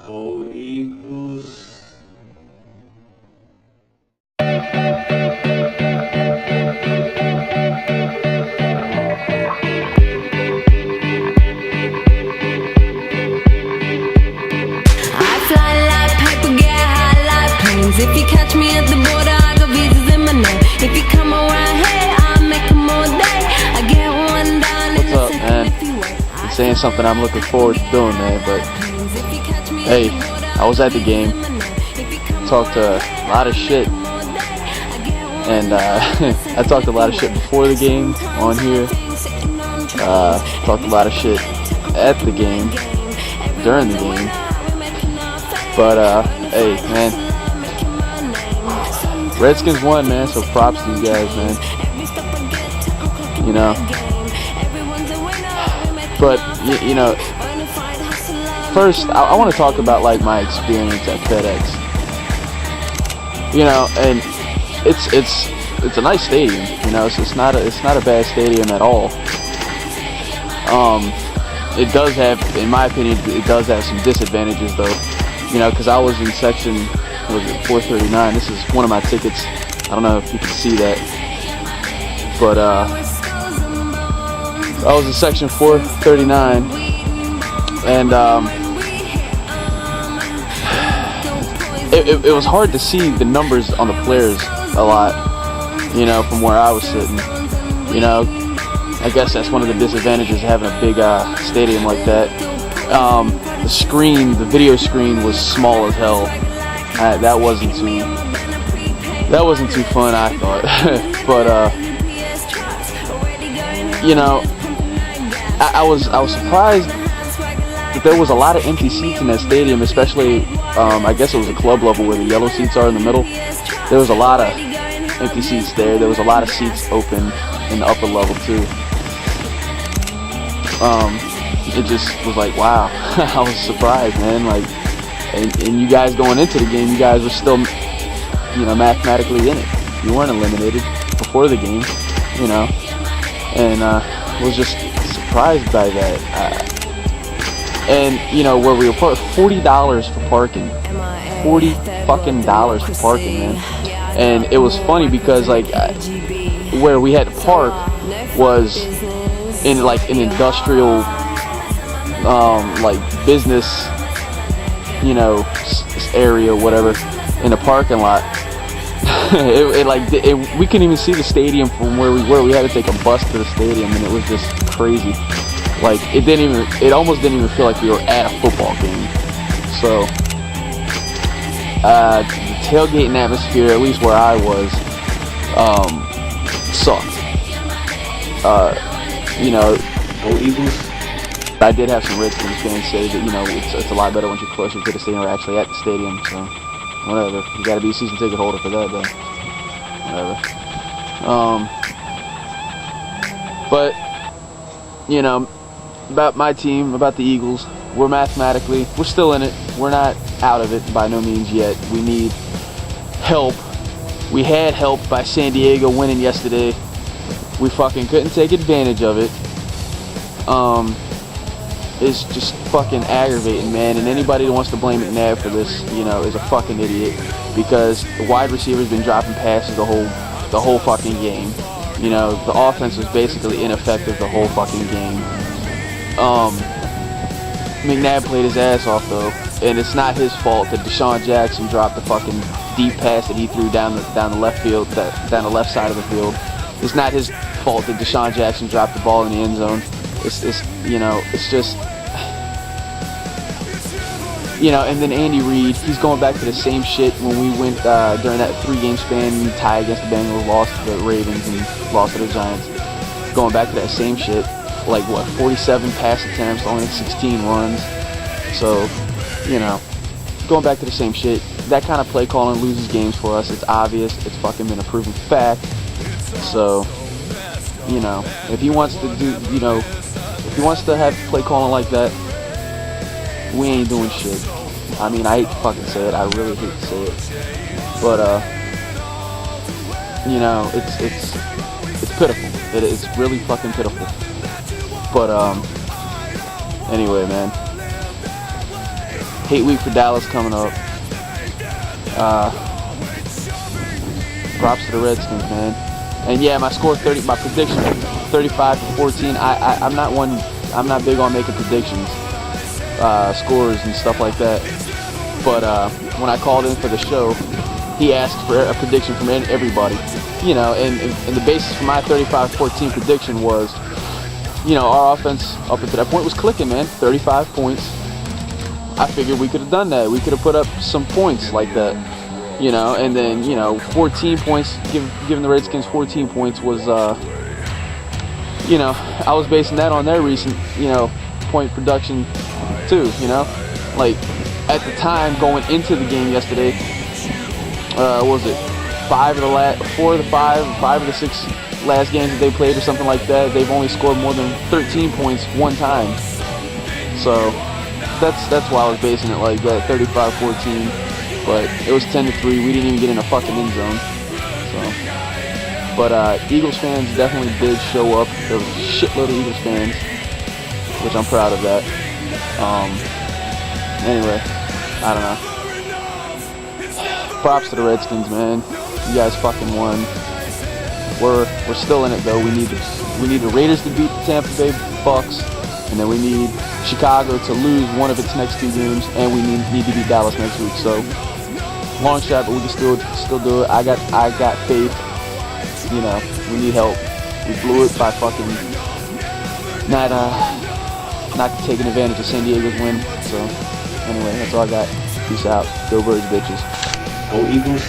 Go Eagles. If you catch me at the border, I got visas in my name. If you come around here, I'll make them all day. I get one down in What's up, man? I'm saying something I'm looking forward to doing, man, but hey, I was at the game, talked a lot of shit, and I talked a lot of shit before the game on here, talked a lot of shit at the game, during the game, but hey, man, Redskins won, man, so props to you guys, man. You know, but you know, first I want to talk about like my experience at FedEx. You know, and it's a nice stadium. You know, it's not a bad stadium at all. It does have, in my opinion, it does have some disadvantages though. You know, because I was in section. Was it 439? This is one of my tickets. I don't know if you can see that, but I was in section 439, and it was hard to see the numbers on the players a lot, you know, from where I was sitting. You know, I guess that's one of the disadvantages of having a big stadium like that. The video screen was small as hell. That wasn't too fun, I thought. But you know, I was surprised that there was a lot of empty seats in that stadium, especially I guess it was a club level where the yellow seats are in the middle. There was a lot of empty seats there. There was a lot of seats open in the upper level too. It just was like, wow. I was surprised, man. Like, and you guys going into the game, you guys were still, you know, mathematically in it. You weren't eliminated before the game, you know, and was just surprised by that. And you know, where we were parked, $40 for parking, $40 for parking, man. And it was funny because like where we had to park was in like an industrial, like business, you know, area, whatever, in the parking lot. We couldn't even see the stadium from where we were. We had to take a bus to the stadium, and it was just crazy. Like it almost didn't even feel like we were at a football game. So the tailgating atmosphere, at least where I was, sucked. You know, Go Eagles. I did have some Redskins fans say that, you know, it's a lot better once you're closer to the stadium or actually at the stadium, so whatever. You gotta be a season ticket holder for that, though. Whatever. But, you know, about my team, about the Eagles, we're still in it. We're not out of it by no means yet. We need help. We had help by San Diego winning yesterday. We fucking couldn't take advantage of it. It's just fucking aggravating, man, and anybody that wants to blame McNabb for this, you know, is a fucking idiot, because the wide receiver's been dropping passes the whole fucking game. You know, the offense was basically ineffective the whole fucking game. McNabb played his ass off though, and it's not his fault that Deshaun Jackson dropped the fucking deep pass that he threw down the left field, down the left side of the field. It's not his fault that Deshaun Jackson dropped the ball in the end zone. It's you know, it's just, you know. And then Andy Reid, he's going back to the same shit when we went during that 3-game span, tie against the Bengals, lost to the Ravens and lost to the Giants. Going back to that same shit, like what, 47 pass attempts, only 16 runs. So, you know, going back to the same shit. That kind of play calling loses games for us. It's obvious. It's fucking been a proven fact. So, you know, if he wants to do, you know, if he wants to have play calling like that, we ain't doing shit. I mean, I hate to fucking say it. I really hate to say it. But, you know, it's pitiful. It's really fucking pitiful. But, anyway, man. Hate week for Dallas coming up. Props to the Redskins, man. And yeah, my prediction, 35-14. I'm not big on making predictions, scores and stuff like that. But when I called in for the show, he asked for a prediction from everybody. You know, and the basis for my 35-14 prediction was, you know, our offense up until that point was clicking, man. 35 points. I figured we could have done that. We could have put up some points like that, you know. And then, you know, 14 points, giving the Redskins 14 points was, you know, I was basing that on their recent, you know, point production too, you know. Like, at the time, going into the game yesterday, what was it? 5 of the 6 last games that they played or something like that, they've only scored more than 13 points one time. So that's why I was basing it like that, 35-14. But it was 10-3. We didn't even get in a fucking end zone. So, but Eagles fans definitely did show up. There was a shitload of Eagles fans, which I'm proud of that. Anyway, I don't know. Props to the Redskins, man. You guys fucking won. We're still in it though. We need the Raiders to beat the Tampa Bay Bucks, and then we need Chicago to lose one of its next 2 games, and we need to beat Dallas next week. So long shot, but we can still do it. I got faith. You know, we need help. We blew it by fucking not taking advantage of San Diego's win. So anyway, that's all I got. Peace out. Go Birds, bitches. Go Eagles.